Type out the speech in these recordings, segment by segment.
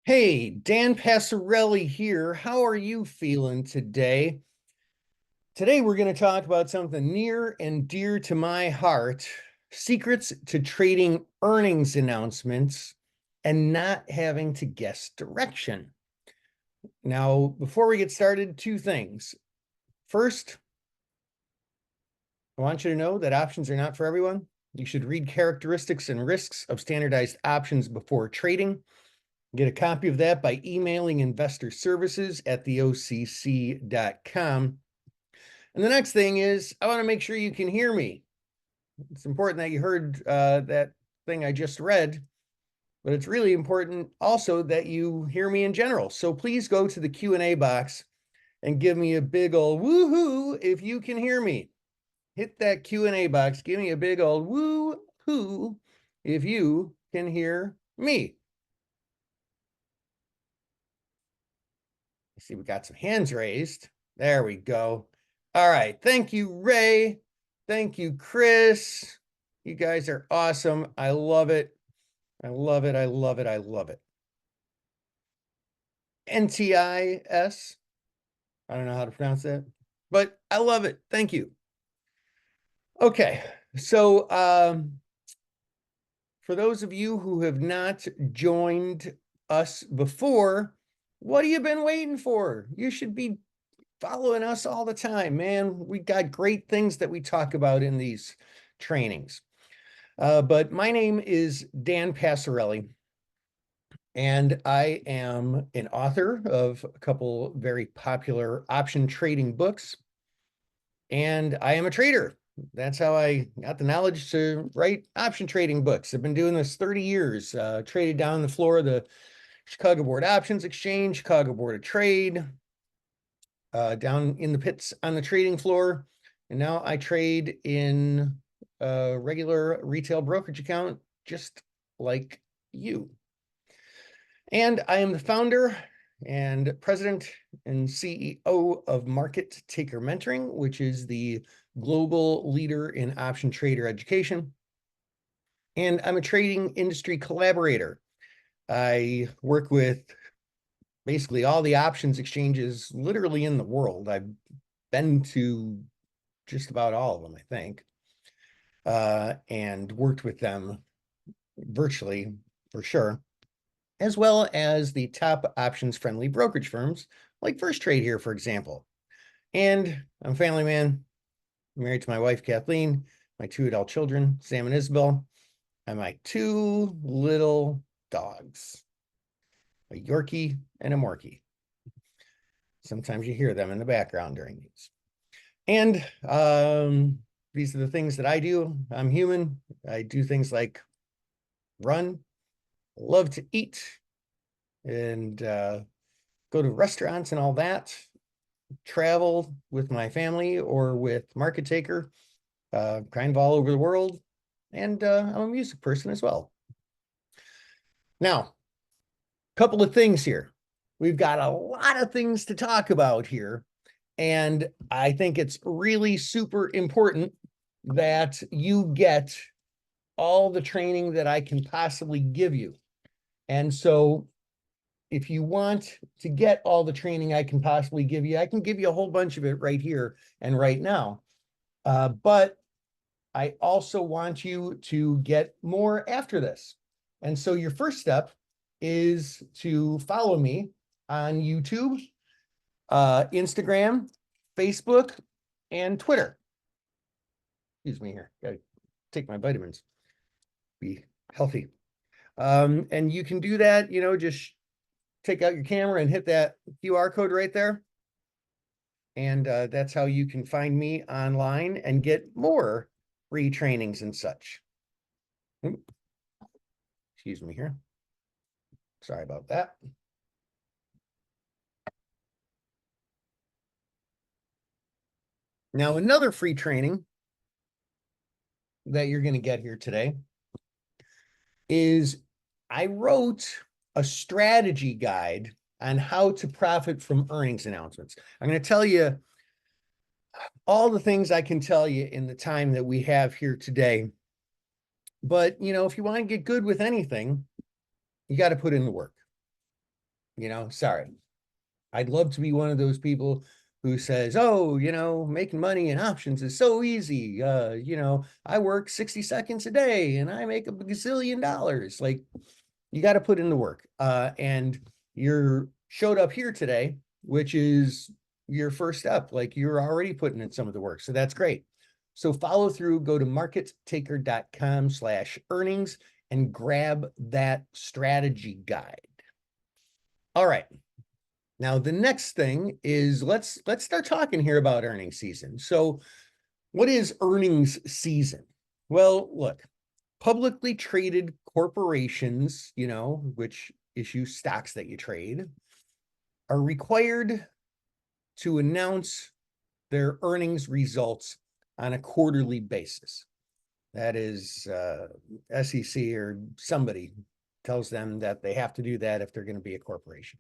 Hey, Dan Passarelli here. How are you feeling today? Today, we're going to talk about something near and dear to my heart, secrets to trading earnings announcements and not having to guess direction. Now, before we get started, two things. First, I want you to know that options are not for everyone. You should read characteristics and risks of standardized options before trading. Get a copy of that by emailing investorservices@theocc.com. And the next thing is, I want to make sure you can hear me. It's important that you heard that thing I just read, but it's really important also that you hear me in general. So please go to the Q&A box and give me a big old woohoo if you can hear me. Hit that Q&A box. Give me a big old woo-hoo if you can hear me. See, we got some hands raised. There we go. All right. Thank you, Ray. Thank you, Chris. You guys are awesome. I love it. I love it. I love it. I love it. NTIS. I don't know how to pronounce that, but I love it. Thank you. Okay. So, for those of you who have not joined us before, what have you been waiting for? You should be following us all the time, man. We got great things that we talk about in these trainings. But my name is Dan Passarelli, and I am an author of a couple very popular option trading books, and I am a trader. That's how I got the knowledge to write option trading books. I've been doing this 30 years, traded down the floor of the Chicago Board Options Exchange, Chicago Board of Trade, down in the pits on the trading floor. And now I trade in a regular retail brokerage account, just like you. And I am the founder and president and CEO of Market Taker Mentoring, which is the global leader in option trader education. And I'm a trading industry collaborator. I work with basically all the options exchanges literally in the world. I've been to just about all of them, I think, and worked with them virtually for sure, as well as the top options friendly brokerage firms like Firstrade here, for example. And I'm a family man. I'm married to my wife, Kathleen, my two adult children, Sam and Isabel, and my two little dogs, a Yorkie and a Morkie. Sometimes you hear them in the background during these. And these are the things that I do. I'm human. I do things like run, love to eat, and go to restaurants and all that, travel with my family or with Market Taker, kind of all over the world. And I'm a music person as well. Now, a couple of things here. We've got a lot of things to talk about here. And I think it's really super important that you get all the training that I can possibly give you. And so if you want to get all the training I can possibly give you, I can give you a whole bunch of it right here and right now. But I also want you to get more after this. And so your first step is to follow me on YouTube, Instagram, Facebook, and Twitter. Excuse me here. Gotta take my vitamins. Be healthy. And you can do that, just take out your camera and hit that QR code right there. And that's how you can find me online and get more free trainings and such. Excuse me here. Sorry about that. Now, another free training that you're going to get here today is I wrote a strategy guide on how to profit from earnings announcements. I'm going to tell you all the things I can tell you in the time that we have here today. But, if you want to get good with anything, you got to put in the work. Sorry. I'd love to be one of those people who says, oh, making money in options is so easy. I work 60 seconds a day and I make a gazillion dollars. Like, you got to put in the work. And you're showed up here today, which is your first step. Like, you're already putting in some of the work. So that's great. So follow through, go to markettaker.com/earnings and grab that strategy guide. All right. Now, the next thing is let's start talking here about earnings season. So what is earnings season? Well, look, publicly traded corporations, which issue stocks that you trade, are required to announce their earnings results on a quarterly basis. That is SEC or somebody tells them that they have to do that if they're going to be a corporation.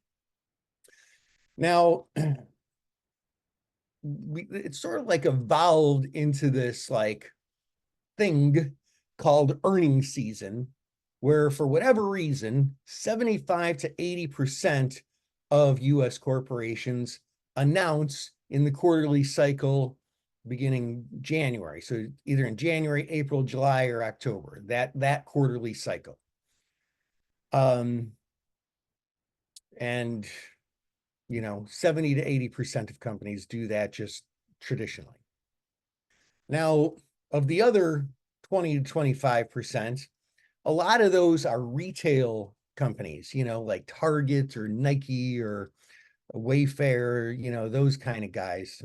Now, it's sort of like evolved into this like thing called earnings season, where for whatever reason, 75 to 80% of US corporations announce in the quarterly cycle beginning January. So either in January, April, July, or October, that quarterly cycle. And 70 to 80% of companies do that just traditionally. Now, of the other 20 to 25%, a lot of those are retail companies, like Target or Nike or Wayfair, those kind of guys.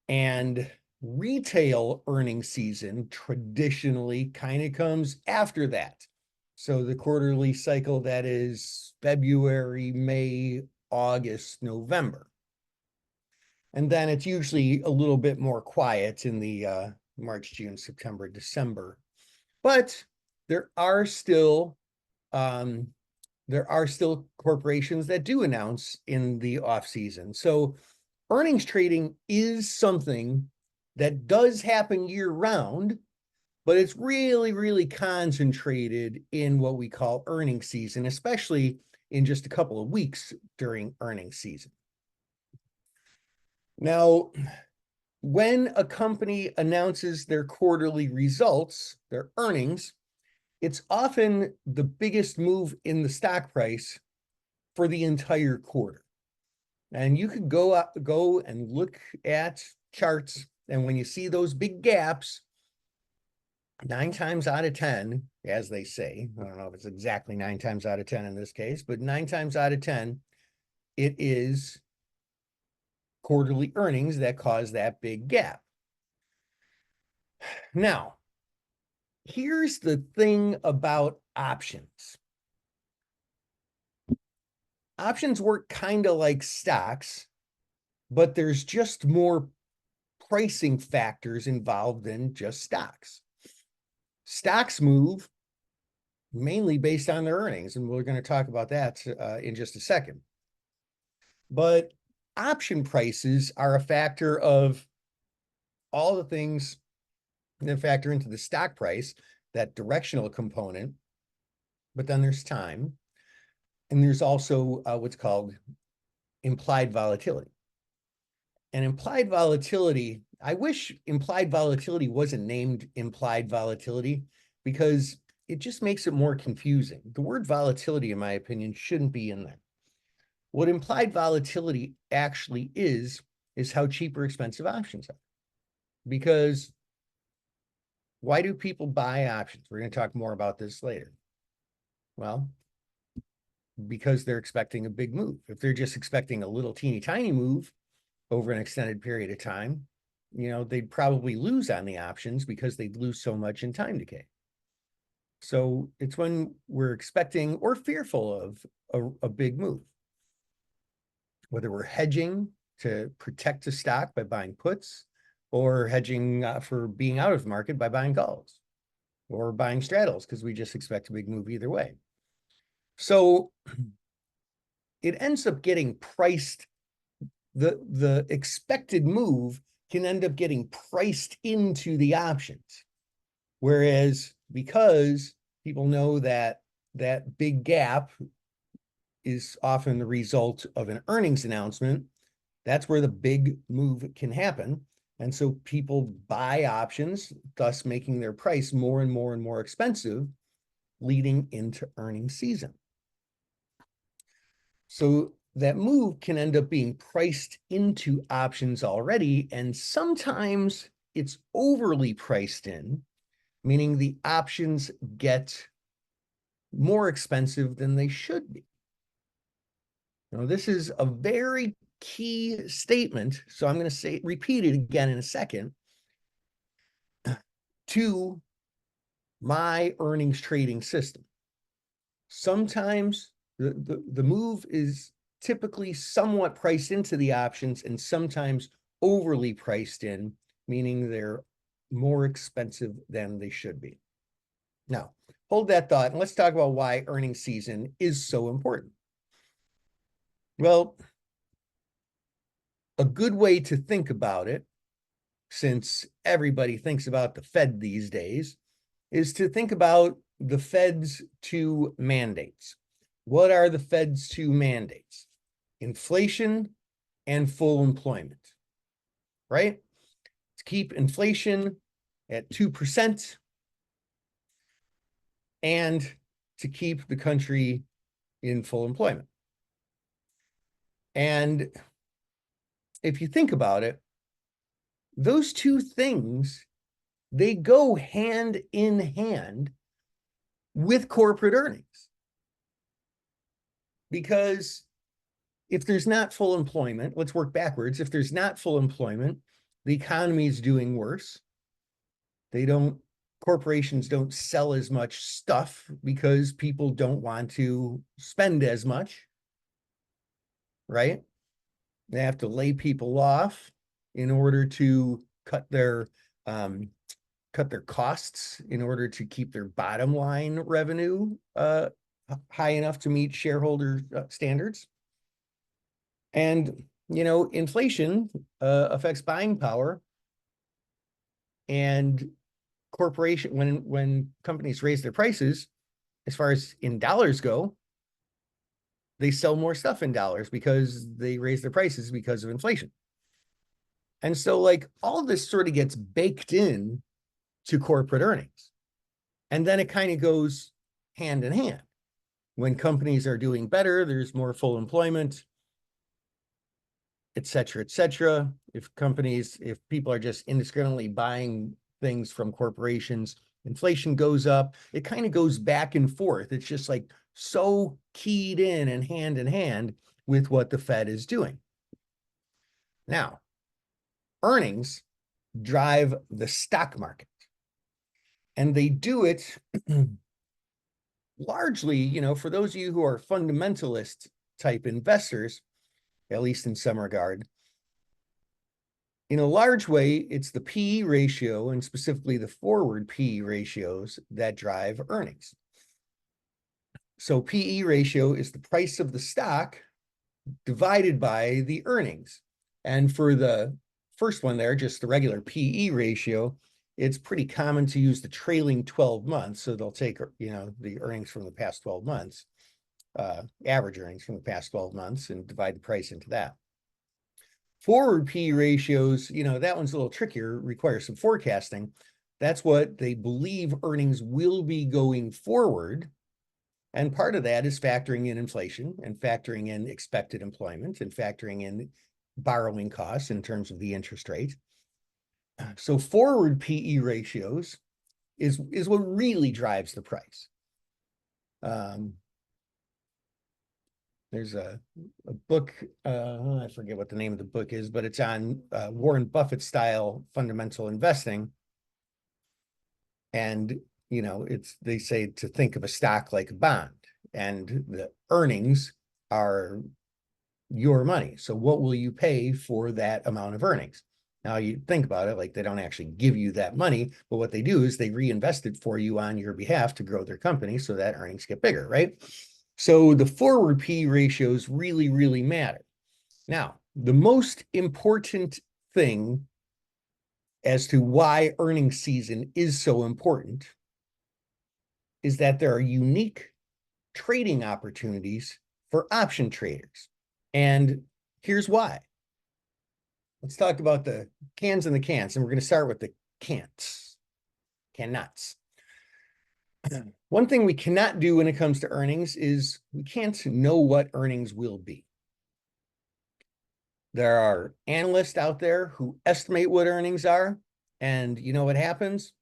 And retail earnings season traditionally kind of comes after that. So the quarterly cycle, that is February, May, August, November. And then it's usually a little bit more quiet in the March, June, September, December. But there are still corporations that do announce in the off season. So earnings trading is something that does happen year round, but it's really, really concentrated in what we call earnings season, especially in just a couple of weeks during earnings season. Now, when a company announces their quarterly results, their earnings, it's often the biggest move in the stock price for the entire quarter. And you could go and look at charts, and when you see those big gaps, 9 times out of 10, as they say, I don't know if it's exactly 9 times out of 10 in this case, but 9 times out of 10, it is quarterly earnings that cause that big gap. Now, here's the thing about options. Options work kind of like stocks, but there's just more pricing factors involved than just stocks. Stocks move mainly based on their earnings, and we're going to talk about that in just a second. But option prices are a factor of all the things that factor into the stock price, that directional component, but then there's time, and there's also what's called implied volatility. And implied volatility, I wish implied volatility wasn't named implied volatility, because it just makes it more confusing. The word volatility, in my opinion, shouldn't be in there. What implied volatility actually is how cheap or expensive options are. Because why do people buy options? We're going to talk more about this later. Well, because they're expecting a big move. If they're just expecting a little teeny tiny move over an extended period of time, they'd probably lose on the options because they'd lose so much in time decay. So it's when we're expecting or fearful of a big move, whether we're hedging to protect the stock by buying puts, or hedging for being out of the market by buying calls, or buying straddles because we just expect a big move either way. So it ends up getting priced. The expected move can end up getting priced into the options. Whereas because people know that big gap is often the result of an earnings announcement. That's where the big move can happen. And so people buy options, thus making their price more and more and more expensive, leading into earnings season. So that move can end up being priced into options already, and sometimes it's overly priced in, meaning the options get more expensive than they should be. Now, this is a very key statement, so I'm going to repeat it again in a second, to my earnings trading system. Sometimes the move is typically somewhat priced into the options and sometimes overly priced in, meaning they're more expensive than they should be. Now, hold that thought and let's talk about why earnings season is so important. Well, a good way to think about it, since everybody thinks about the Fed these days, is to think about the Fed's two mandates. What are the Fed's two mandates? Inflation and full employment, right? To keep inflation at 2% and to keep the country in full employment. And if you think about it, those two things, they go hand in hand with corporate earnings. Because if there's not full employment, let's work backwards. If there's not full employment, the economy is doing worse. Corporations don't sell as much stuff because people don't want to spend as much, right? They have to lay people off in order to cut their costs in order to keep their bottom line revenue high enough to meet shareholder standards. And, inflation affects buying power. And when companies raise their prices, as far as in dollars go, they sell more stuff in dollars because they raise their prices because of inflation. And so like all this sort of gets baked in to corporate earnings. And then it kind of goes hand in hand. When companies are doing better, there's more full employment, et cetera, et cetera. If people are just indiscriminately buying things from corporations, inflation goes up. It kind of goes back and forth. It's just like so keyed in and hand with what the Fed is doing. Now, earnings drive the stock market. And they do it largely, for those of you who are fundamentalist type investors, at least in some regard, in a large way, it's the PE ratio and specifically the forward PE ratios that drive earnings. So PE ratio is the price of the stock divided by the earnings. And for the first one there, just the regular PE ratio, it's pretty common to use the trailing 12 months. So they'll take, the earnings from the past 12 months, average earnings from the past 12 months and divide the price into that. Forward PE ratios, that one's a little trickier, requires some forecasting. That's what they believe earnings will be going forward. And part of that is factoring in inflation and factoring in expected employment and factoring in borrowing costs in terms of the interest rate. So forward PE ratios is what really drives the price. There's a book, I forget what the name of the book is, but it's on Warren Buffett style fundamental investing. And, they say to think of a stock like a bond, and the earnings are your money. So what will you pay for that amount of earnings? Now you think about it, like they don't actually give you that money, but what they do is they reinvest it for you on your behalf to grow their company so that earnings get bigger, right? So the forward PE ratios really, really matter. Now, the most important thing as to why earnings season is so important is that there are unique trading opportunities for option traders. And here's why. Let's talk about the cans and the can'ts, and we're going to start with the can'ts, cannots. One thing we cannot do when it comes to earnings is we can't know what earnings will be. There are analysts out there who estimate what earnings are, and you know what happens?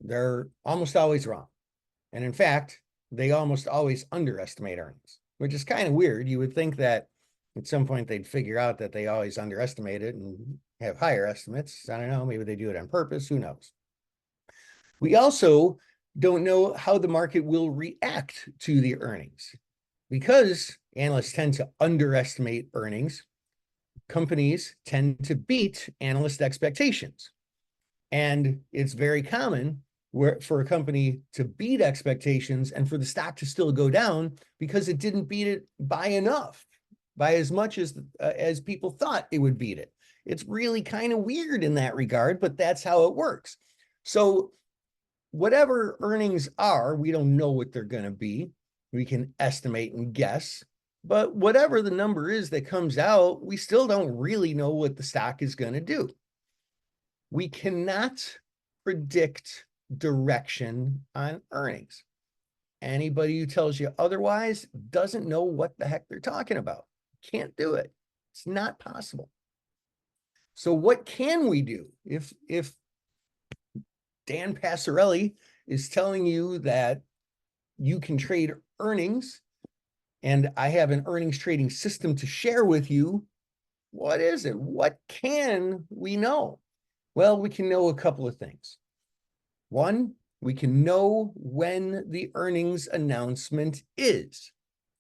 They're almost always wrong. And in fact, they almost always underestimate earnings, which is kind of weird. You would think that at some point they'd figure out that they always underestimate it and have higher estimates. I don't know, maybe they do it on purpose, who knows? We also don't know how the market will react to the earnings. Because analysts tend to underestimate earnings, companies tend to beat analyst expectations. And it's very common for a company to beat expectations and for the stock to still go down because it didn't beat it by enough, by as much as people thought it would beat it. It's really kind of weird in that regard, but that's how it works. So whatever earnings are, we don't know what they're going to be. We can estimate and guess, but whatever the number is that comes out, we still don't really know what the stock is going to do. We cannot predict direction on earnings. Anybody who tells you otherwise doesn't know what the heck they're talking about. Can't do it. It's not possible. So what can we do if Dan Passarelli is telling you that you can trade earnings and I have an earnings trading system to share with you? What is it? What can we know? Well, we can know a couple of things. One, we can know when the earnings announcement is.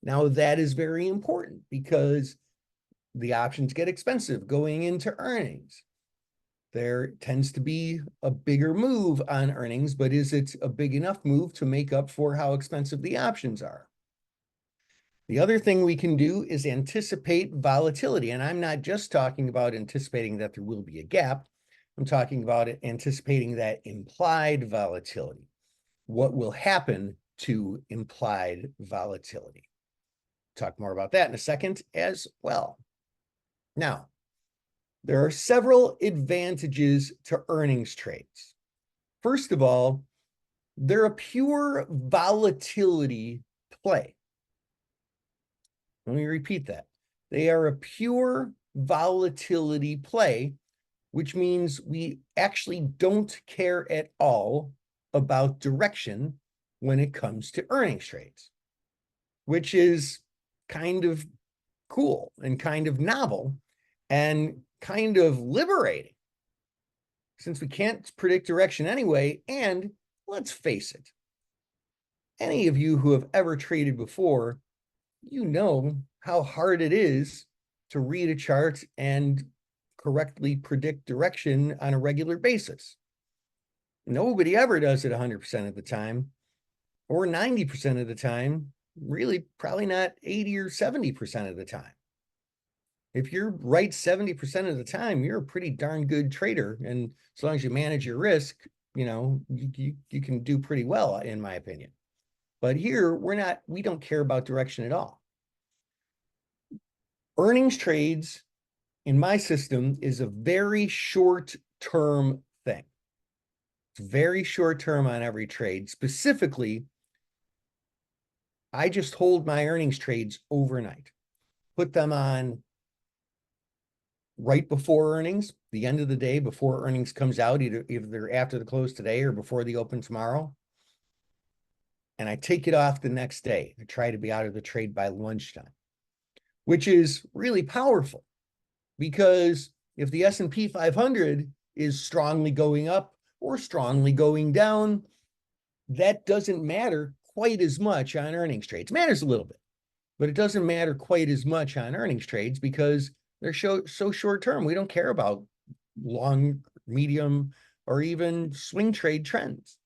Now, that is very important because the options get expensive going into earnings. There tends to be a bigger move on earnings, but is it a big enough move to make up for how expensive the options are? The other thing we can do is anticipate volatility. And I'm not just talking about anticipating that there will be a gap. I'm talking about anticipating that implied volatility. What will happen to implied volatility? Talk more about that in a second as well. Now, there are several advantages to earnings trades. First of all, they're a pure volatility play. Let me repeat that. They are a pure volatility play, which means we actually don't care at all about direction when it comes to earnings trades, which is kind of cool and kind of novel and kind of liberating since we can't predict direction anyway. And let's face it, any of you who have ever traded before, you know how hard it is to read a chart and correctly predict direction on a regular basis. Nobody ever does it 100% of the time or 90% of the time, really probably not 80 or 70% of the time. If you're right 70% of the time, you're a pretty darn good trader. And as long as you manage your risk, you know, you can do pretty well, in my opinion. But here, we don't care about direction at all. Earnings trades in my system is a very short-term thing. It's very short-term on every trade. Specifically, I just hold my earnings trades overnight, put them on right before earnings, the end of the day before earnings comes out, either after the close today or before the open tomorrow. And I take it off the next day. I try to be out of the trade by lunchtime, which is really powerful because if the S&P 500 is strongly going up or strongly going down, that doesn't matter quite as much on earnings trades. It matters a little bit, but it doesn't matter quite as much on earnings trades because they're so short term. We don't care about long, medium, or even swing trade trends.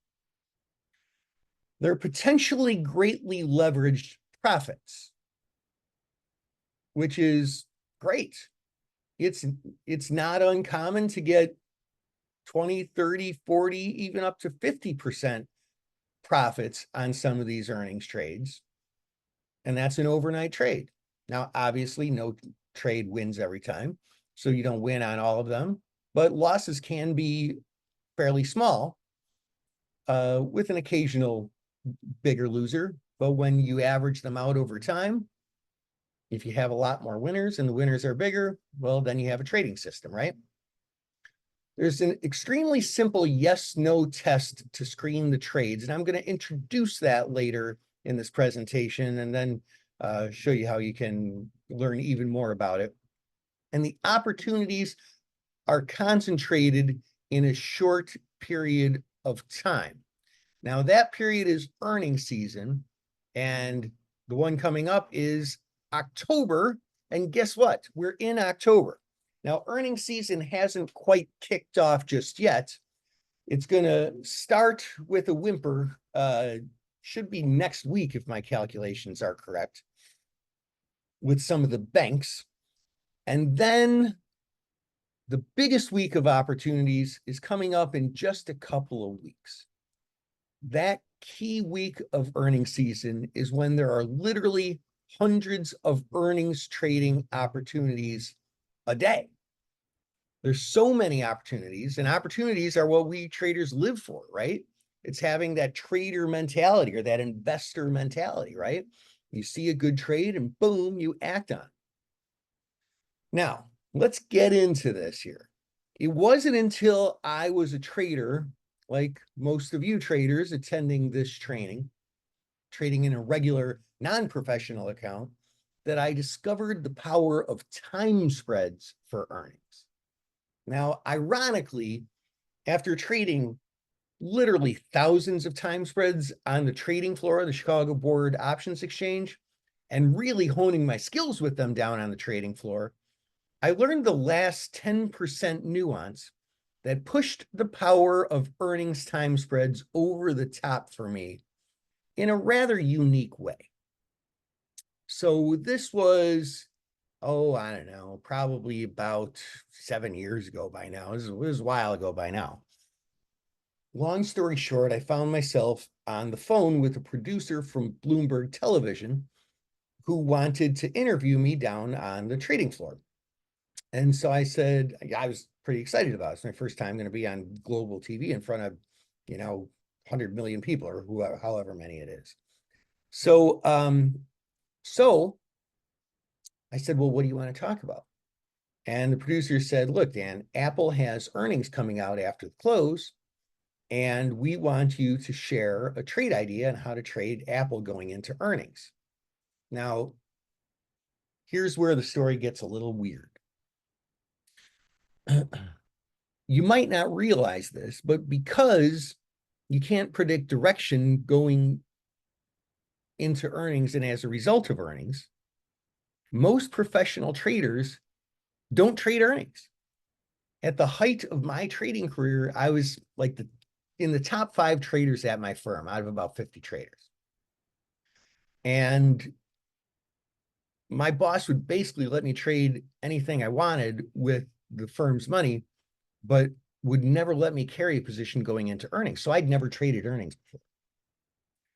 They're potentially greatly leveraged profits, which is great. It's not uncommon to get 20, 30, 40, even up to 50% profits on some of these earnings trades. and that's an overnight trade. Now, obviously, no trade wins every time, so you don't win on all of them, but losses can be fairly small with an occasional bigger loser. But when you average them out over time, if you have a lot more winners and the winners are bigger, well, then you have a trading system, right? There's an extremely simple yes-no test to screen the trades, and I'm going to introduce that later in this presentation and then show you how you can learn even more about it. And the opportunities are concentrated in a short period of time. Now, that period is earnings season, and the one coming up is October. And guess what? We're in October. Now, earnings season hasn't quite kicked off just yet. It's going to start with a whimper, should be next week if my calculations are correct, with some of the banks. And then the biggest week of opportunities is coming up in just a couple of weeks. That key week of earnings season is when there are literally hundreds of earnings trading opportunities a day. There's so many opportunities, and opportunities are what we traders live for, right? It's having that trader mentality or that investor mentality, right? You see a good trade and boom, you act on it. Now, let's get into this here. It wasn't until I was a trader, like most of you traders attending this training, trading in a regular non-professional account, that I discovered the power of time spreads for earnings. Now, ironically, after trading literally thousands of time spreads on the trading floor of the Chicago Board Options Exchange and really honing my skills with them down on the trading floor, I learned the last 10% nuance that pushed the power of earnings time spreads over the top for me in a rather unique way. So this was, I don't know, probably about 7 years ago by now. It was a while ago by now. Long story short, I found myself on the phone with a producer from Bloomberg Television who wanted to interview me down on the trading floor. And so I said, I was pretty excited about it. It's my first time going to be on global TV in front of, 100 million people or whoever, however many it is. So I said, well, what do you want to talk about? And the producer said, look, Dan, Apple has earnings coming out after the close, and we want you to share a trade idea on how to trade Apple going into earnings. Now, here's where the story gets a little weird. You might not realize this, but because you can't predict direction going into earnings and as a result of earnings, most professional traders don't trade earnings. At the height of my trading career, I was like in the top 5 traders at my firm out of about 50 traders. And my boss would basically let me trade anything I wanted with the firm's money, but would never let me carry a position going into earnings. So I'd never traded earnings before.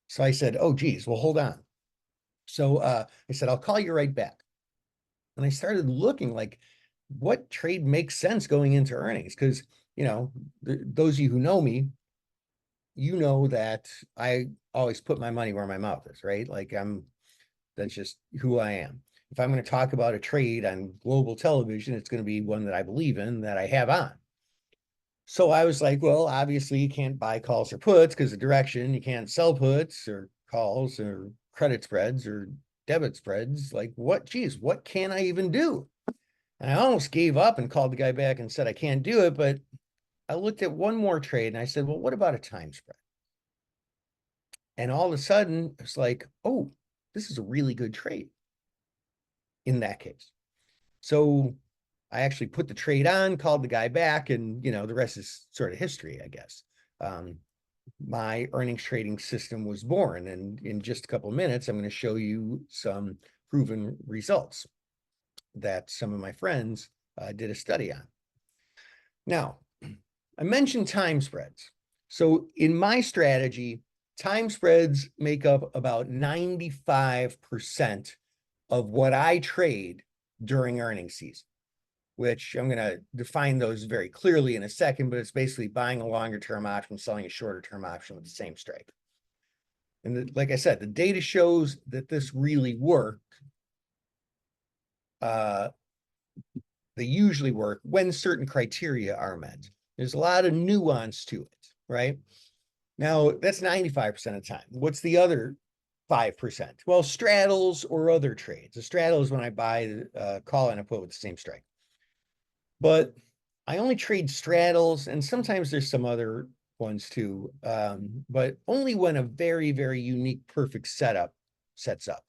So I said, oh, geez, well, hold on. So I said, I'll call you right back. And I started looking like, what trade makes sense going into earnings? Because, those of you who know me, you know that I always put my money where my mouth is, right? Like that's just who I am. If I'm going to talk about a trade on global television, it's going to be one that I believe in, that I have on. So I was like, well, obviously you can't buy calls or puts because of direction. You can't sell puts or calls or credit spreads or debit spreads. Like what can I even do? And I almost gave up and called the guy back and said, I can't do it. But I looked at one more trade and I said, well, what about a time spread? And all of a sudden it's like, oh, this is a really good trade in that case. So I actually put the trade on, called the guy back, and the rest is sort of history, I guess. My earnings trading system was born, and in just a couple of minutes, I'm going to show you some proven results that some of my friends did a study on. Now, I mentioned time spreads. So in my strategy, time spreads make up about 95% of what I trade during earnings season, which I'm going to define those very clearly in a second, but it's basically buying a longer term option, selling a shorter term option with the same strike. And like I said, the data shows that this really works. They usually work when certain criteria are met. There's a lot of nuance to it, right? Now, that's 95% of the time. What's the other 5%? Well, straddles or other trades. A straddle is when I buy a call and I put with the same strike. But I only trade straddles, and sometimes there's some other ones too, but only when a very, very unique, perfect setup sets up.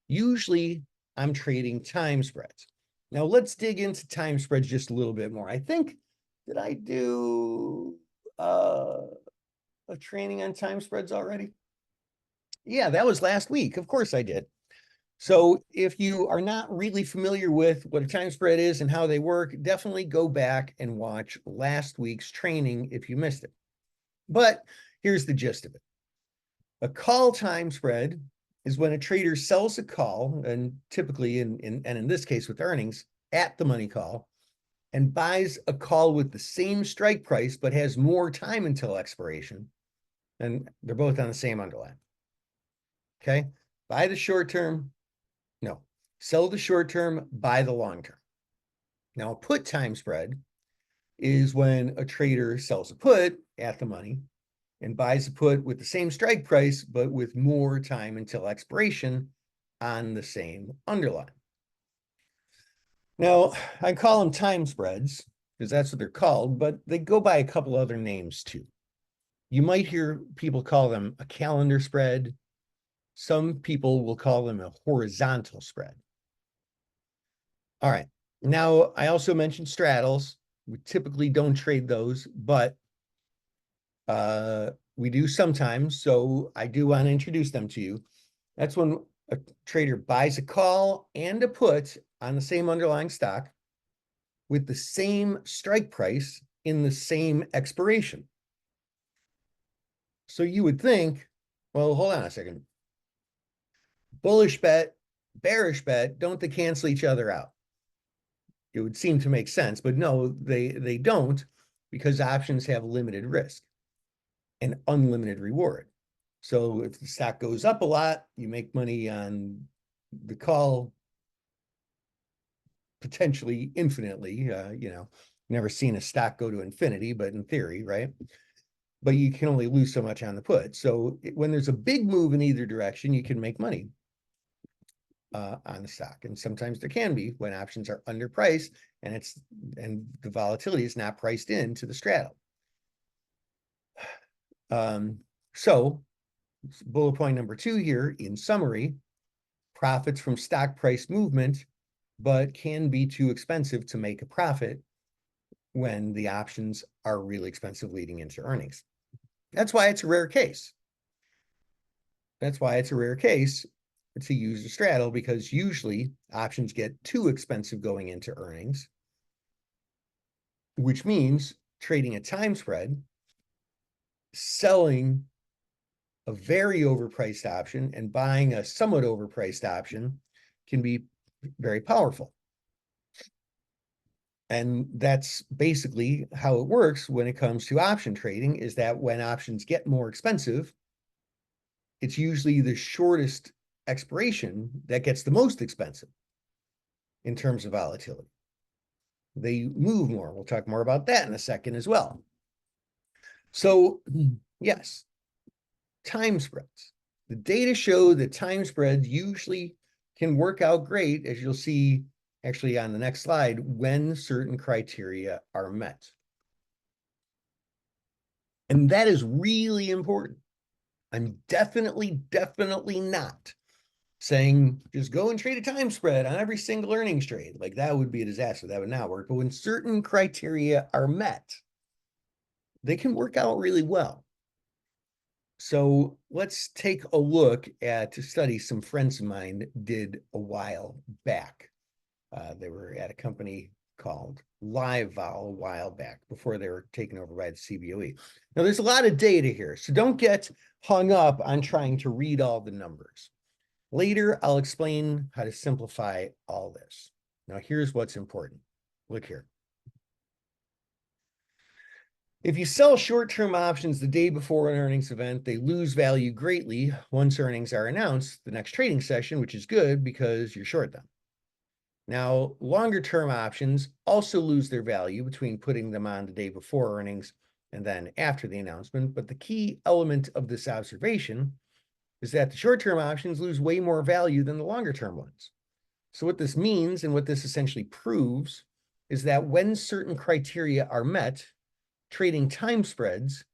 Usually, I'm trading time spreads. Now, let's dig into time spreads just a little bit more. I think, did I do a training on time spreads already? Yeah, that was last week. Of course I did. So if you are not really familiar with what a time spread is and how they work, definitely go back and watch last week's training if you missed it. But here's the gist of it. A call time spread is when a trader sells a call, and typically in this case with earnings, at the money call, and buys a call with the same strike price but has more time until expiration, and they're both on the same underline. Okay? Buy the short term, no, sell the short term, buy the long term. Now, a put time spread is when a trader sells a put at the money and buys a put with the same strike price, but with more time until expiration on the same underline. Now, I call them time spreads because that's what they're called, but they go by a couple other names too. You might hear people call them a calendar spread. Some people will call them a horizontal spread. All right. Now, I also mentioned straddles. We typically don't trade those, but we do sometimes. So I do want to introduce them to you. That's when a trader buys a call and a put on the same underlying stock with the same strike price in the same expiration. So you would think, well, hold on a second. Bullish bet, bearish bet, don't they cancel each other out? It would seem to make sense, but no, they don't, because options have limited risk and unlimited reward. So if the stock goes up a lot, you make money on the call potentially infinitely. Never seen a stock go to infinity, but in theory, right? But you can only lose so much on the put. So when there's a big move in either direction, you can make money on the stock. And sometimes there can be when options are underpriced and the volatility is not priced into the straddle. So bullet point number 2 here, in summary, profits from stock price movement, but can be too expensive to make a profit when the options are really expensive leading into earnings. That's why it's a rare case. That's why it's a rare case to use a straddle, because usually options get too expensive going into earnings, which means trading a time spread, selling a very overpriced option and buying a somewhat overpriced option can be very powerful. And that's basically how it works when it comes to option trading, is that when options get more expensive, it's usually the shortest expiration that gets the most expensive in terms of volatility. They move more. We'll talk more about that in a second as well. So yes, time spreads. The data show that time spreads usually can work out great, as you'll see actually on the next slide, when certain criteria are met. And that is really important. I'm definitely not saying just go and trade a time spread on every single earnings trade. Like, that would be a disaster. That would not work. But when certain criteria are met, they can work out really well. So let's take a look at a study some friends of mine did a while back. They were at a company called live vol a while back before they were taken over by the CBOE. Now, there's a lot of data here, so don't get hung up on trying to read all the numbers. Later, I'll explain how to simplify all this. Now, here's what's important. Look here. If you sell short-term options the day before an earnings event, they lose value greatly once earnings are announced the next trading session, which is good because you're short them. Now, longer-term options also lose their value between putting them on the day before earnings and then after the announcement. But the key element of this observation is that the short-term options lose way more value than the longer-term ones. So what this means and what this essentially proves is that when certain criteria are met, trading time spreads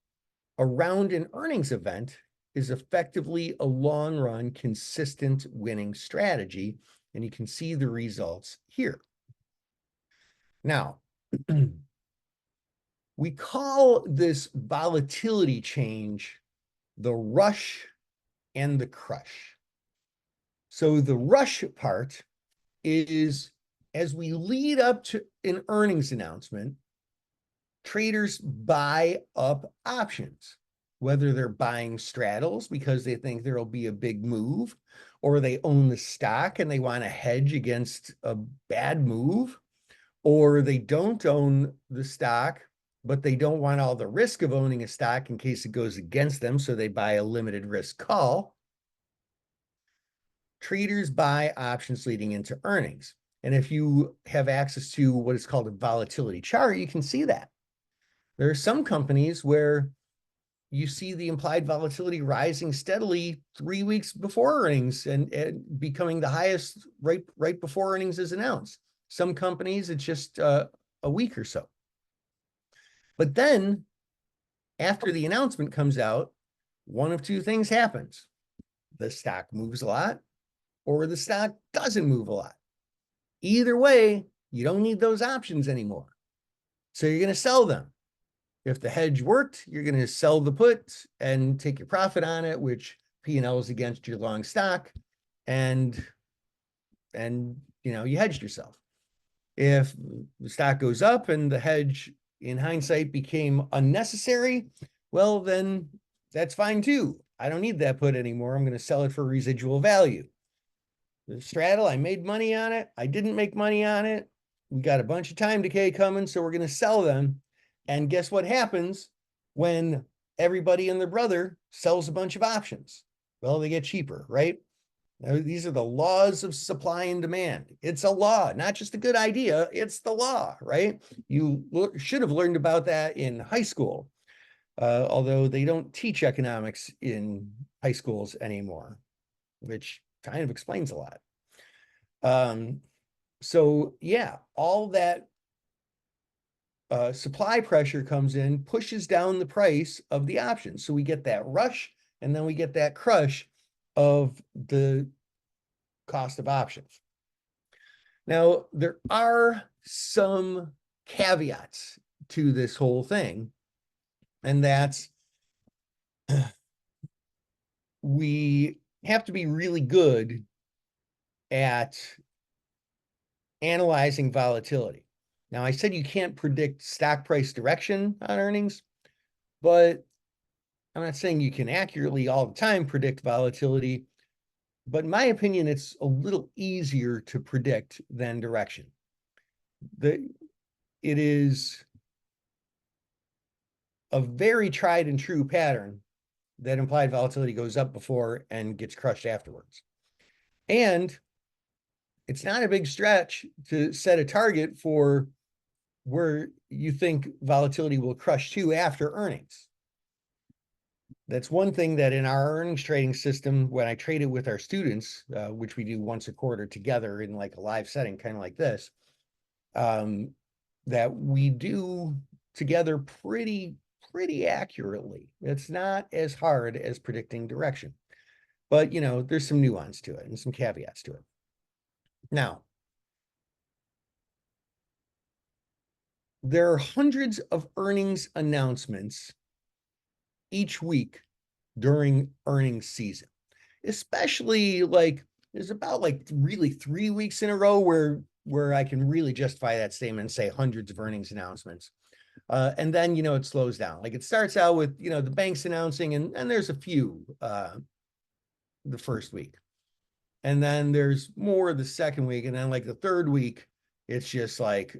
around an earnings event is effectively a long-run, consistent winning strategy, and you can see the results here. Now, we call this volatility change the rush and the crush. So the rush part is as we lead up to an earnings announcement, traders buy up options, whether they're buying straddles because they think there'll be a big move, or they own the stock and they want to hedge against a bad move, or they don't own the stock, but they don't want all the risk of owning a stock in case it goes against them, so they buy a limited risk call. Traders buy options leading into earnings. And if you have access to what is called a volatility chart, you can see that. There are some companies where you see the implied volatility rising steadily 3 weeks before earnings and becoming the highest right before earnings is announced. Some companies, it's just a week or so. But then after the announcement comes out, one of two things happens. The stock moves a lot or the stock doesn't move a lot. Either way, you don't need those options anymore. So you're going to sell them. If the hedge worked, you're going to sell the put and take your profit on it, which P&L is against your long stock, and you hedged yourself. If the stock goes up and the hedge, in hindsight, became unnecessary, well, then that's fine too. I don't need that put anymore. I'm going to sell it for residual value. The straddle, I made money on it. I didn't make money on it. We got a bunch of time decay coming, so we're going to sell them. And guess what happens when everybody and their brother sells a bunch of options? Well, they get cheaper, right? Now, these are the laws of supply and demand. It's a law, not just a good idea. It's the law, right? You should have learned about that in high school, although they don't teach economics in high schools anymore, which kind of explains a lot. So yeah, all that supply pressure comes in, pushes down the price of the options. So we get that rush, and then we get that crush of the cost of options. Now, there are some caveats to this whole thing, and that's we have to be really good at analyzing volatility. Now, I said you can't predict stock price direction on earnings, but I'm not saying you can accurately all the time predict volatility, but in my opinion, it's a little easier to predict than direction. It is a very tried and true pattern that implied volatility goes up before and gets crushed afterwards. And it's not a big stretch to set a target for where you think volatility will crush to after earnings. That's one thing that in our earnings trading system, when I trade it with our students, which we do once a quarter together in like a live setting, kind of like this, that we do together pretty accurately. It's not as hard as predicting direction, but there's some nuance to it and some caveats to it. Now, there are hundreds of earnings announcements each week during earnings season, especially there's about really 3 weeks in a row where where I can really justify that statement and say hundreds of earnings announcements. And then, it slows down. Like it starts out with, the banks announcing, and there's a few the first week. And then there's more the second week. And then like the third week, it's just like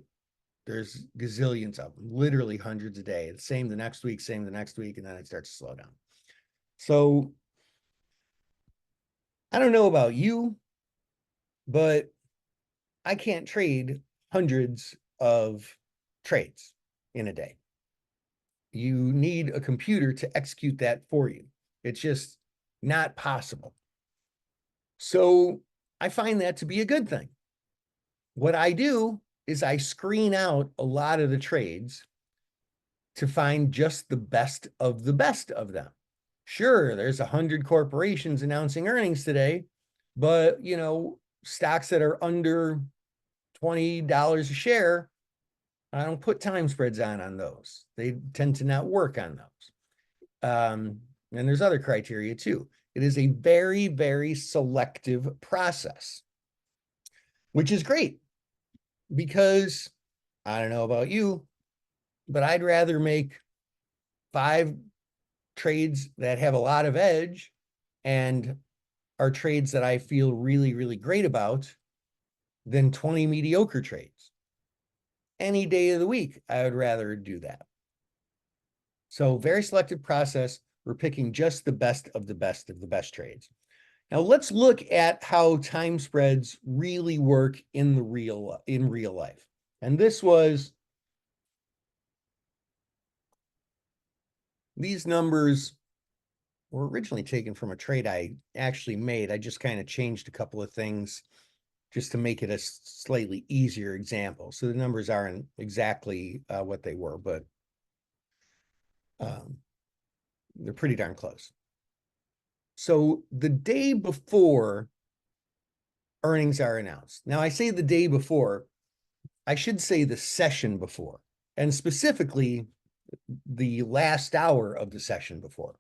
there's gazillions of them, literally hundreds a day. The same the next week, same the next week, and then it starts to slow down. So I don't know about you, but I can't trade hundreds of trades in a day. You need a computer to execute that for you. It's just not possible. So I find that to be a good thing. What I do is I screen out a lot of the trades to find just the best of them. Sure, there's 100 corporations announcing earnings today, but stocks that are under $20 a share, I don't put time spreads on those. They tend to not work on those. And there's other criteria too. It is a very, very selective process, which is great because I don't know about you, but I'd rather make 5 trades that have a lot of edge and are trades that I feel really, really great about than 20 mediocre trades. Any day of the week, I would rather do that. So very selective process. We're picking just the best of the best of the best trades. Now let's look at how time spreads really work in real life. And these numbers were originally taken from a trade I actually made. I just kind of changed a couple of things just to make it a slightly easier example. So the numbers aren't exactly what they were, but they're pretty darn close. So the day before earnings are announced. Now I say the day before, I should say the session before, and specifically the last hour of the session before.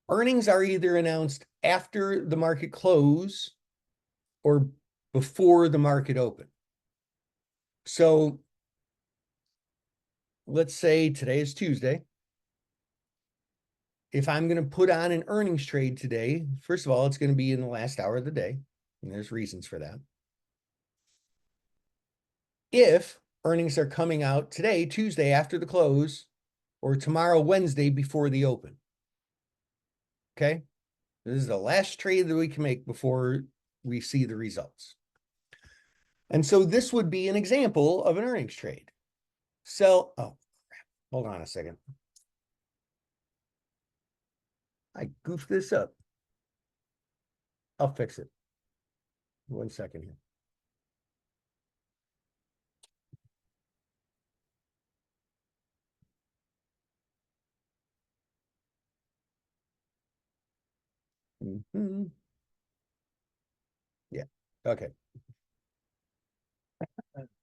Earnings are either announced after the market close or before the market open. So let's say today is Tuesday. If I'm going to put on an earnings trade today, first of all, it's going to be in the last hour of the day, and there's reasons for that. If earnings are coming out today, Tuesday, after the close, or tomorrow, Wednesday, before the open. Okay? This is the last trade that we can make before we see the results. And so this would be an example of an earnings trade. Oh, crap. Hold on a second. I goofed this up. I'll fix it. 1 second here. Yeah. Okay.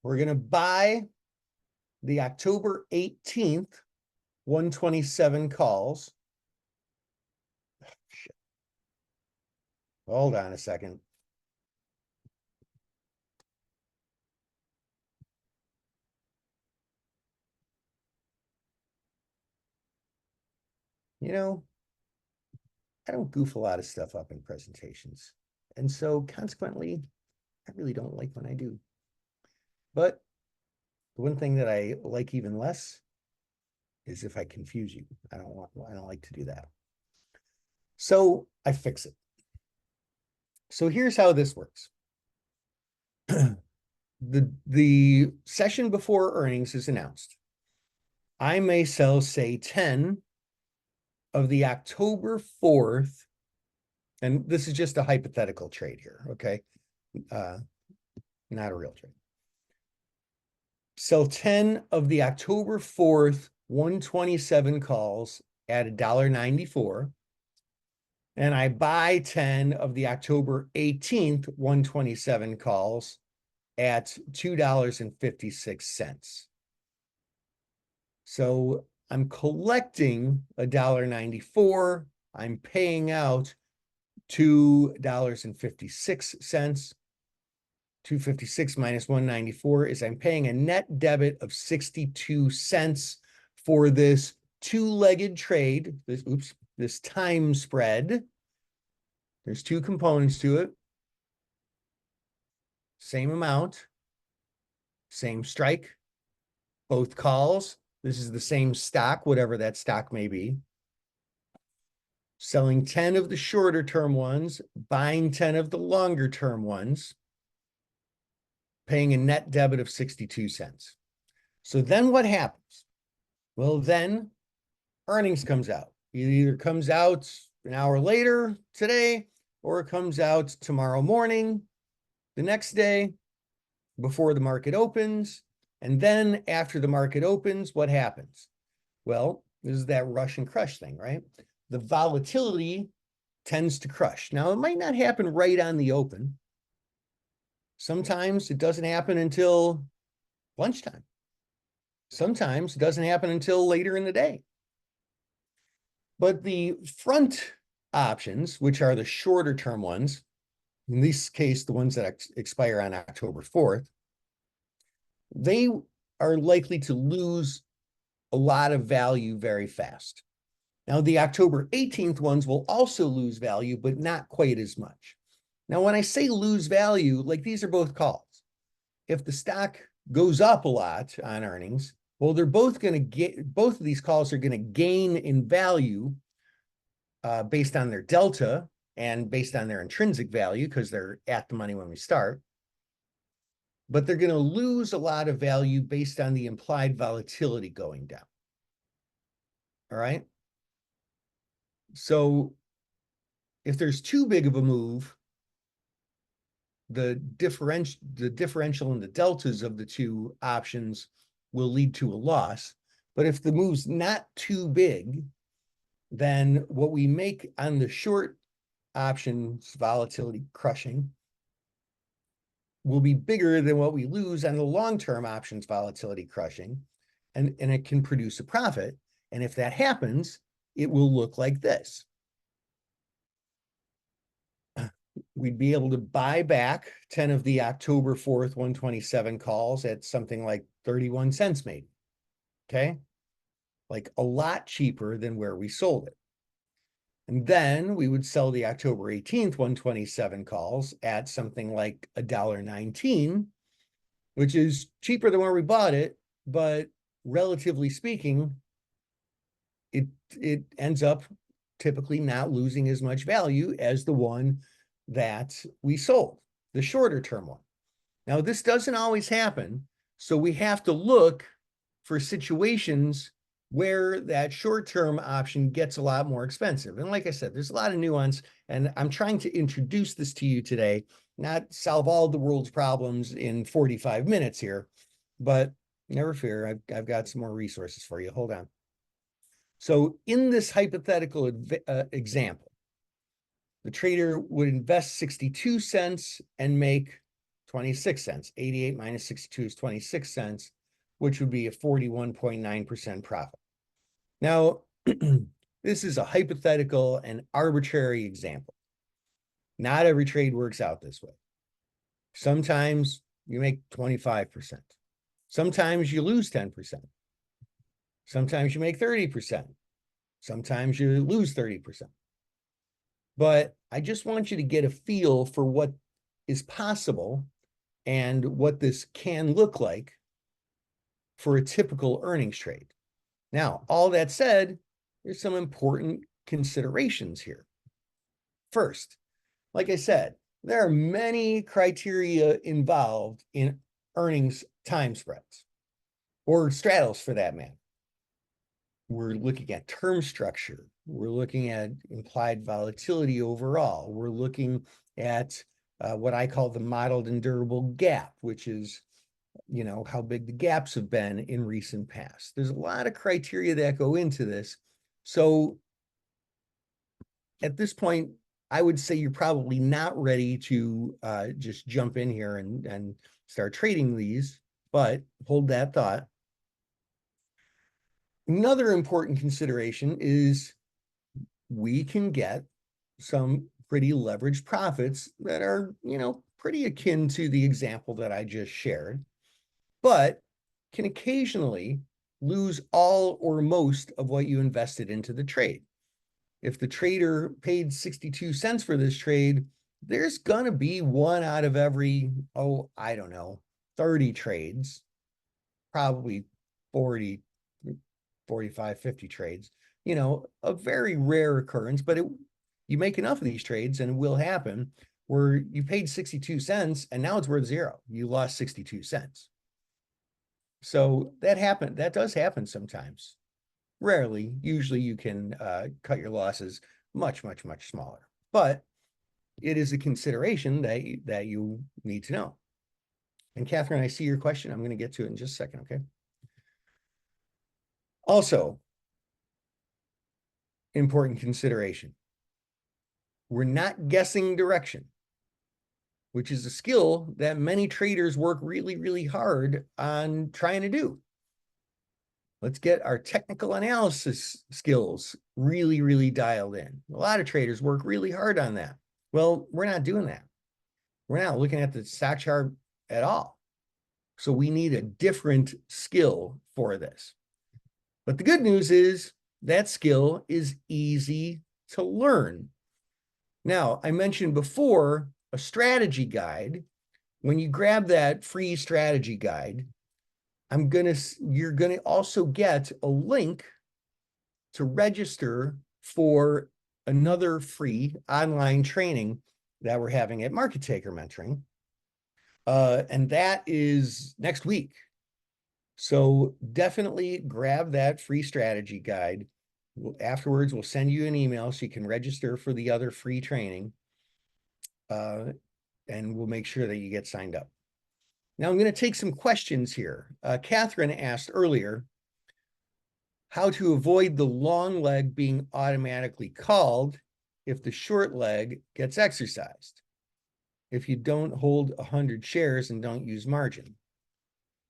We're going to buy the October 18th 127 calls. Shit. Hold on a second. I don't goof a lot of stuff up in presentations. And so consequently, I really don't like when I do. But the one thing that I like even less is if I confuse you. I don't like to do that. So I fix it. So here's how this works. The session before earnings is announced. I may sell, say, 10 of the October 4th, and this is just a hypothetical trade here, okay? Not a real trade. Sell 10 of the October 4th 127 calls at $1.94, and I buy 10 of the October 18th 127 calls at $2.56. So I'm collecting $1.94. I'm paying out $2.56. 256 minus 194 is I'm paying a net debit of 62 cents for this two-legged trade, this time spread. There's two components to it. Same amount, same strike, both calls. This is the same stock, whatever that stock may be. Selling 10 of the shorter term ones, buying 10 of the longer term ones, paying a net debit of 62 cents. So then what happens? Well, then earnings comes out. It either comes out an hour later today, or it comes out tomorrow morning, the next day, before the market opens. And then after the market opens, what happens? Well, this is that rush and crush thing, right? The volatility tends to crush. Now, it might not happen right on the open. Sometimes it doesn't happen until lunchtime. Sometimes it doesn't happen until later in the day. But the front options, which are the shorter term ones, in this case, the ones that expire on October 4th, they are likely to lose a lot of value very fast. Now, the October 18th ones will also lose value, but not quite as much. Now, when I say lose value, like these are both calls. If the stock goes up a lot on earnings, well, they're both going to get, both of these calls are going to gain in value based on their delta and based on their intrinsic value because they're at the money when we start. But they're going to lose a lot of value based on the implied volatility going down. All right. So if there's too big of a move, the differential and the deltas of the two options will lead to a loss. But if the move's not too big, then what we make on the short options volatility crushing will be bigger than what we lose on the long-term options volatility crushing, and it can produce a profit. And if that happens, it will look like this. We'd be able to buy back 10 of the October 4th 127 calls at something like 31 cents maybe, okay? Like a lot cheaper than where we sold it. And then we would sell the October 18th 127 calls at something like $1.19, which is cheaper than where we bought it, but relatively speaking, it ends up typically not losing as much value as the one that we sold, the shorter term one. Now, this doesn't always happen, so we have to look for situations where that short-term option gets a lot more expensive. And like I said, there's a lot of nuance, and I'm trying to introduce this to you today, not solve all the world's problems in 45 minutes here, but never fear, I've got some more resources for you. Hold on. So in this hypothetical example, the trader would invest 62 cents and make 26 cents. 88 minus 62 is 26 cents, which would be a 41.9% profit. Now, this is a hypothetical and arbitrary example. Not every trade works out this way. Sometimes you make 25%. Sometimes you lose 10%. Sometimes you make 30%. Sometimes you lose 30%. But I just want you to get a feel for what is possible and what this can look like for a typical earnings trade. Now, all that said, there's some important considerations here. First, like I said, there are many criteria involved in earnings time spreads, or straddles for that matter. We're looking at term structure. We're looking at implied volatility overall. We're looking at what I call the modeled and durable gap, which is, you know, how big the gaps have been in recent past. There's a lot of criteria that go into this. So at this point, I would say you're probably not ready to just jump in here and start trading these, but hold that thought. Another important consideration is we can get some pretty leveraged profits that are, pretty akin to the example that I just shared, but can occasionally lose all or most of what you invested into the trade. If the trader paid 62 cents for this trade, there's going to be one out of every, I don't know, 30 trades, probably 40, 45, 50 trades, a very rare occurrence, but you make enough of these trades and it will happen where you paid 62 cents and now it's worth zero. You lost 62 cents. So that does happen sometimes. Rarely. Usually you can cut your losses much, much, much smaller. But it is a consideration that you need to know. And Catherine, I see your question. I'm going to get to it in just a second, okay? Also, important consideration. We're not guessing direction, which is a skill that many traders work really, really hard on trying to do. Let's get our technical analysis skills really, really dialed in. A lot of traders work really hard on that. Well, we're not doing that. We're not looking at the stock chart at all. So we need a different skill for this. But the good news is that skill is easy to learn. Now, I mentioned before a strategy guide. When you grab that free strategy guide, you're gonna also get a link to register for another free online training that we're having at Market Taker Mentoring. And that is next week. So definitely grab that free strategy guide. Afterwards, we'll send you an email so you can register for the other free training. And we'll make sure that you get signed up. Now I'm going to take some questions here. Catherine asked earlier how to avoid the long leg being automatically called if the short leg gets exercised, if you don't hold 100 shares and don't use margin.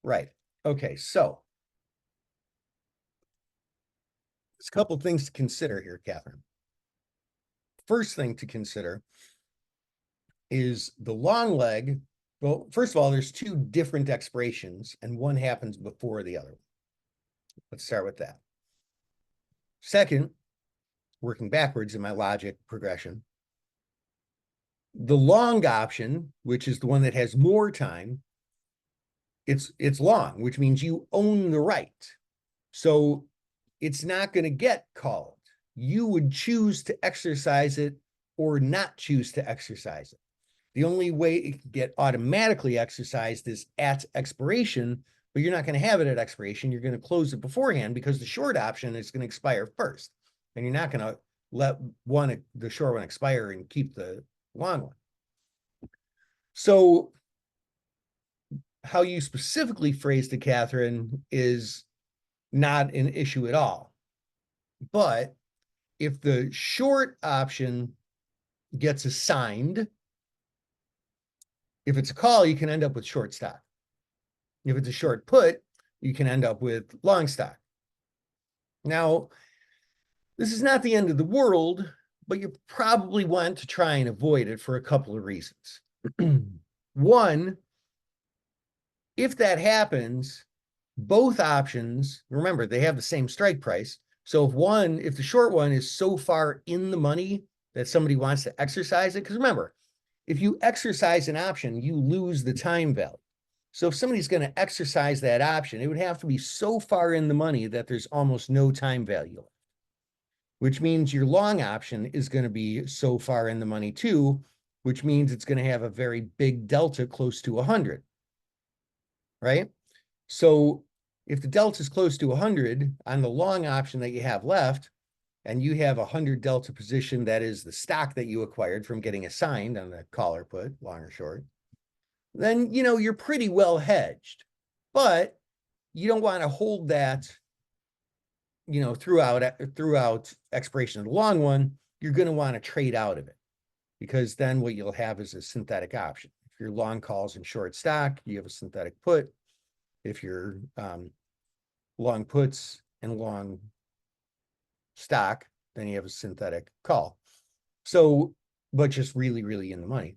Right. Okay, so there's a couple of things to consider here, Catherine. First thing to consider is the long leg. Well, first of all, there's two different expirations and one happens before the other. Let's start with that. Second, working backwards in my logic progression, the long option, which is the one that has more time, it's long, which means you own the right. So it's not going to get called. You would choose to exercise it or not choose to exercise it. The only way it can get automatically exercised is at expiration, but you're not going to have it at expiration. You're going to close it beforehand because the short option is going to expire first. And you're not going to let the short one expire and keep the long one. So how you specifically phrased it, Catherine, is not an issue at all. But if the short option gets assigned, if it's a call, you can end up with short stock. If it's a short put, you can end up with long stock. Now, this is not the end of the world, but you probably want to try and avoid it for a couple of reasons. One, if that happens, both options, remember, they have the same strike price. So if the short one is so far in the money that somebody wants to exercise it, because remember, if you exercise an option, you lose the time value. So if somebody's going to exercise that option, it would have to be so far in the money that there's almost no time value, which means your long option is going to be so far in the money too, which means it's going to have a very big delta close to 100, right? So if the delta is close to 100 on the long option that you have left, and you have a 100 delta position that is the stock that you acquired from getting assigned on the call or put, long or short, then you're pretty well hedged. But you don't want to hold that throughout expiration of the long one. You're going to want to trade out of it, because then what you'll have is a synthetic option. If you're long calls and short stock, you have a synthetic put. If you're long puts and long stock, then you have a synthetic call. So but just really, really in the money.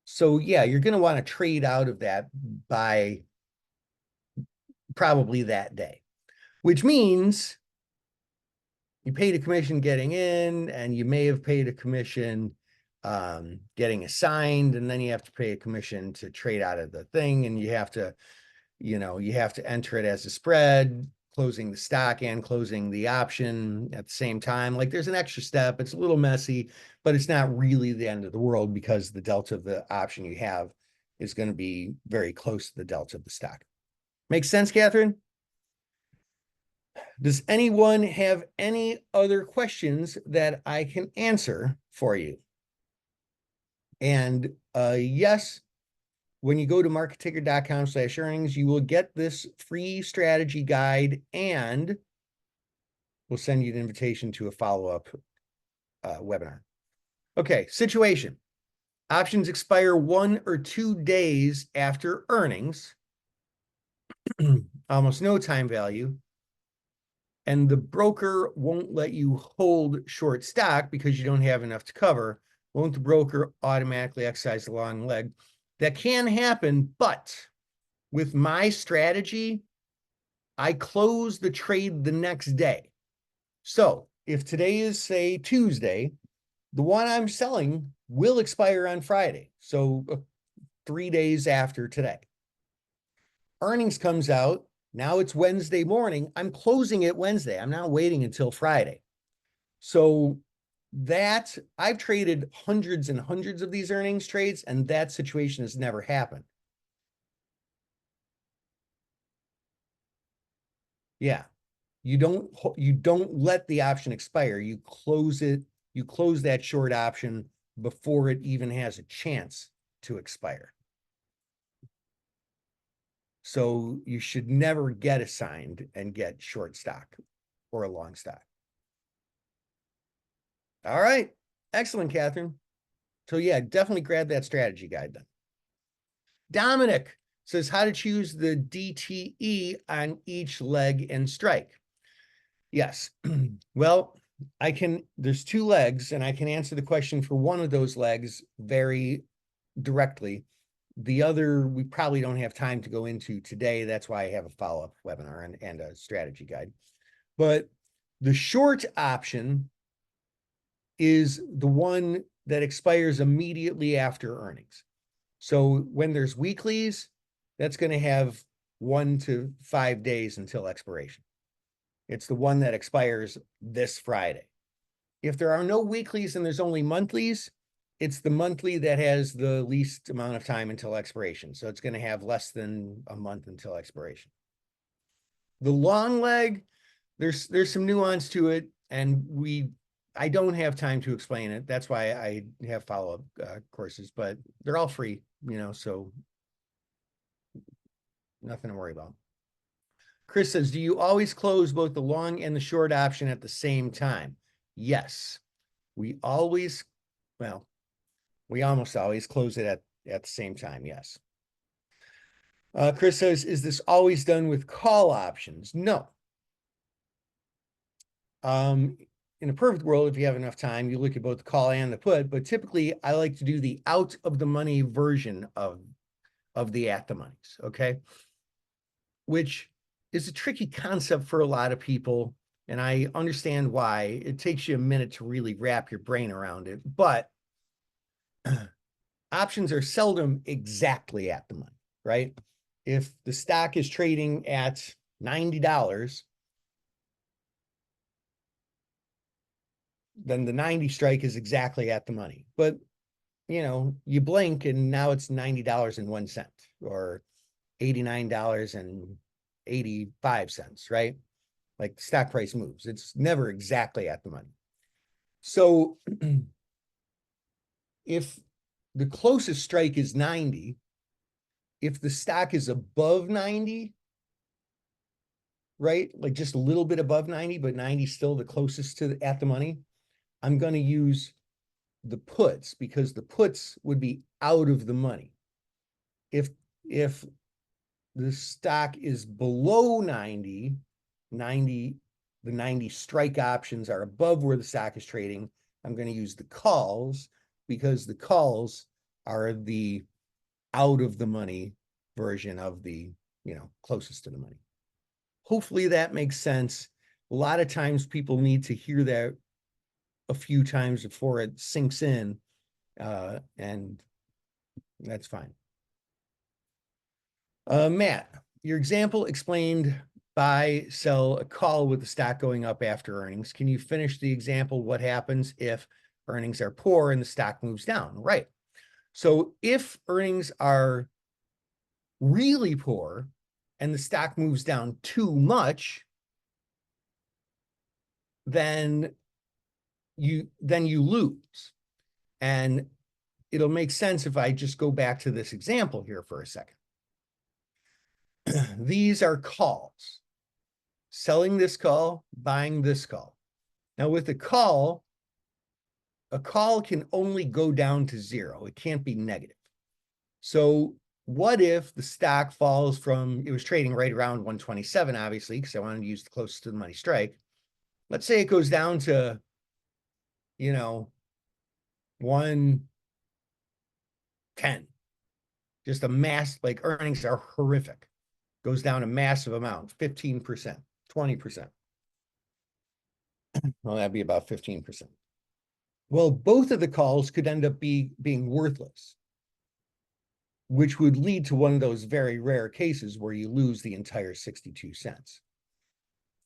So yeah, you're going to want to trade out of that by probably that day, which means you paid a commission getting in, and you may have paid a commission getting assigned, and then you have to pay a commission to trade out of the thing, and you have to enter it as a spread, closing the stock and closing the option at the same time. Like, there's an extra step. It's a little messy, but it's not really the end of the world, because the delta of the option you have is going to be very close to the delta of the stock. Makes sense, Catherine? Does anyone have any other questions that I can answer for you? And yes, when you go to marketticker.com/earnings, you will get this free strategy guide, and we'll send you an invitation to a follow-up webinar. Okay, situation. Options expire 1 or 2 days after earnings. Almost no time value. And the broker won't let you hold short stock because you don't have enough to cover. Won't the broker automatically exercise the long leg? That can happen, but with my strategy, I close the trade the next day. So if today is, say, Tuesday, the one I'm selling will expire on Friday. So 3 days after today. Earnings comes out. Now it's Wednesday morning. I'm closing it Wednesday. I'm not waiting until Friday. So that, I've traded hundreds and hundreds of these earnings trades, and that situation has never happened. Yeah. You don't let the option expire. You close it. You close that short option before it even has a chance to expire. So you should never get assigned and get short stock or a long stock. All right. Excellent, Catherine. So yeah, definitely grab that strategy guide then. Dominic says how to choose the DTE on each leg and strike. Yes. Well, there's 2 legs, and I can answer the question for one of those legs very directly. The other, we probably don't have time to go into today. That's why I have a follow-up webinar and a strategy guide. But the short option is the one that expires immediately after earnings. So when there's weeklies, that's going to have 1 to 5 days until expiration. It's the one that expires this Friday. If there are no weeklies and there's only monthlies, it's the monthly that has the least amount of time until expiration. So it's going to have less than a month until expiration. The long leg, there's some nuance to it, and I don't have time to explain it. That's why I have follow-up courses, but they're all free, so nothing to worry about. Chris says, do you always close both the long and the short option at the same time? Yes. We almost always close it at the same time, yes. Chris says, is this always done with call options? No. In a perfect world, if you have enough time, you look at both the call and the put, but typically I like to do the out of the money version of the at the monies, okay? Which is a tricky concept for a lot of people, and I understand why. It takes you a minute to really wrap your brain around it, but options are seldom exactly at the money, right? If the stock is trading at $90, then the 90 strike is exactly at the money. But, you blink and now it's $90.01 or $89.85, right? Like, the stock price moves. It's never exactly at the money. So if the closest strike is 90, if the stock is above 90, right? Like just a little bit above 90, but 90 is still the closest to at the money, I'm going to use the puts, because the puts would be out of the money. If the stock is below 90, the 90 strike options are above where the stock is trading, I'm going to use the calls because the calls are the out of the money version of the, closest to the money. Hopefully that makes sense. A lot of times people need to hear that a few times before it sinks in, and that's fine. Matt, your example explained buy, sell, a call with the stock going up after earnings. Can you finish the example? What happens if earnings are poor and the stock moves down? Right. So if earnings are really poor and the stock moves down too much, then you lose. And it'll make sense if I just go back to this example here for a second. These are calls. Selling this call, buying this call. Now with a call can only go down to zero. It can't be negative. So what if the stock falls from, it was trading right around 127, obviously, because I wanted to use the closest to the money strike. Let's say it goes down to, 110. Just a mass, like earnings are horrific. Goes down a massive amount, 15%, 20%. Well, that'd be about 15%. Well, both of the calls could end up being worthless, which would lead to one of those very rare cases where you lose the entire 62 cents.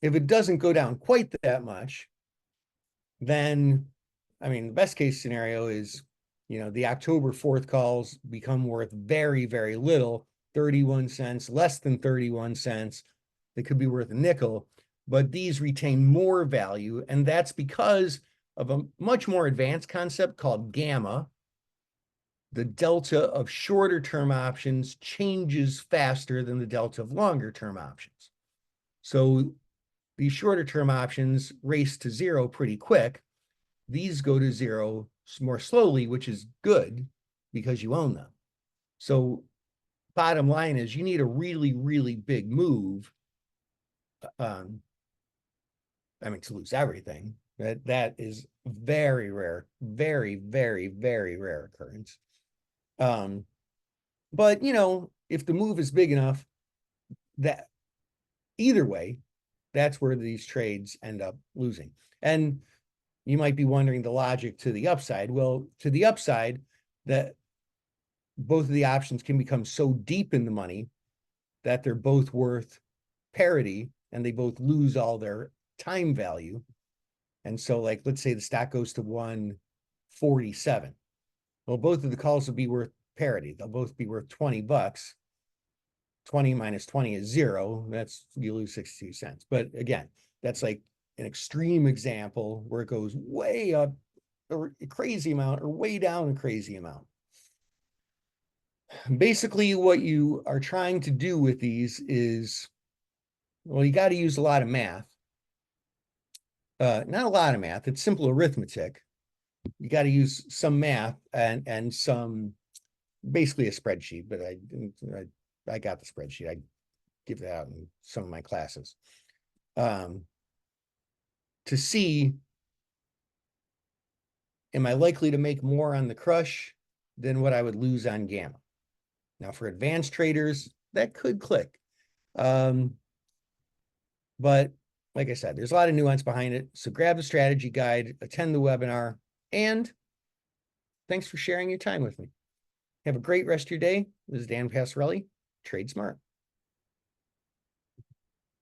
If it doesn't go down quite that much, then, the best case scenario is, the October 4th calls become worth very, very little, 31 cents, less than 31 cents. They could be worth a nickel, but these retain more value. And that's because of a much more advanced concept called gamma. The delta of shorter term options changes faster than the delta of longer term options. So these shorter term options race to zero pretty quick. These go to zero more slowly, which is good because you own them. So bottom line is you need a really, really big move. To lose everything. That is very rare, very, very, very rare occurrence. But if the move is big enough, that either way, that's where these trades end up losing. And you might be wondering the logic to the upside. Well, to the upside, that both of the options can become so deep in the money that they're both worth parity and they both lose all their time value. And so, like, let's say the stock goes to 147. Well, both of the calls will be worth parity. They'll both be worth 20 bucks. 20 minus 20 is zero. That's, you lose 62 cents. But again, that's like an extreme example where it goes way up a crazy amount or way down a crazy amount. Basically, what you are trying to do with these is, well, you got to use a lot of math. Not a lot of math. It's simple arithmetic. You got to use some math and some, basically a spreadsheet, but I got the spreadsheet. I give that out in some of my classes. To see, am I likely to make more on the crush than what I would lose on gamma? Now, for advanced traders, that could click. But like I said, there's a lot of nuance behind it. So grab the strategy guide, attend the webinar, and thanks for sharing your time with me. Have a great rest of your day. This is Dan Passarelli. Trade smart.